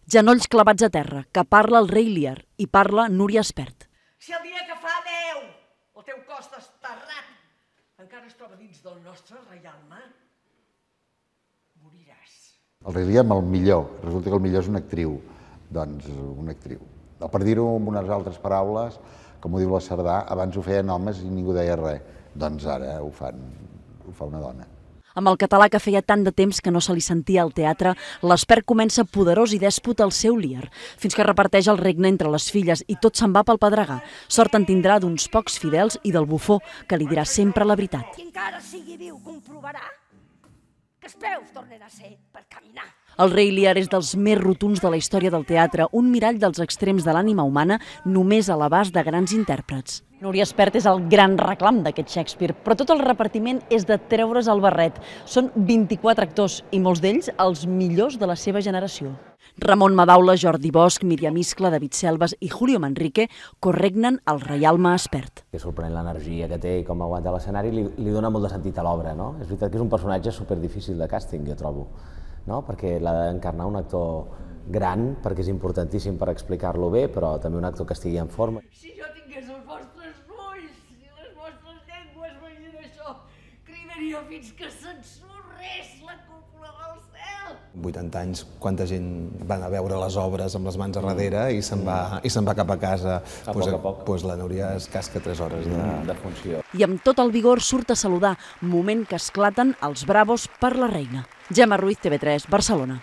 Genolls clavats a terra, que parla el rei Lear i parla Núria Espert. Si el dia que fa 10 el teu cos desterrat encara es troba dins del nostre reialme, moriràs. El rei Lear amb el millor, resulta que el millor és una actriu, doncs una actriu. Per dir-ho amb unes altres paraules, com ho diu la Cerdà, abans ho feien homes i ningú deia res, doncs ara ho fa una dona. Amb el català que feia tant de temps que no se li sentia al teatre, l'Espert comença poderós i dèspot al seu Lear, fins que reparteix el regne entre les filles i tot se'n va pel pedregar. Sort en tindrà d'uns pocs fidels i del bufó, que li dirà sempre la veritat. Qui encara sigui viu comprovarà que els peus tornen a ser per caminar. El rei Lear és dels més rotunds de la història del teatre, un mirall dels extrems de l'ànima humana, només a l'abast de grans intèrprets. Núria Espert és el gran reclam d'aquest Shakespeare, però tot el repartiment és de treure's el barret. Són 24 actors i molts d'ells els millors de la seva generació. Ramon Madaula, Jordi Bosch, Míriam Iscla, David Selves i Julio Manrique corregnen el reialme Espert. És sorprenent l'energia que té i com aguanta l'escenari, li dona molt de sentit a l'obra, no? És veritat que és un personatge superdifícil de càsting, jo trobo, no? Perquè l'ha d'encarnar un actor gran, perquè és importantíssim per explicar-lo bé, però també un actor que estigui en forma. Si jo tingués els vostres ulls i les vostres llengües veient això, cridaria fins que s'ensorrés la cúpula del cel. 80 anys, quanta gent van a veure les obres amb les mans a darrere i se'n va cap a casa. A poc a poc. Doncs la Núria es casca 3 hores De funció. I amb tot el vigor surt a saludar, moment que esclaten els bravos per la reina. Gemma Ruiz, TV3, Barcelona.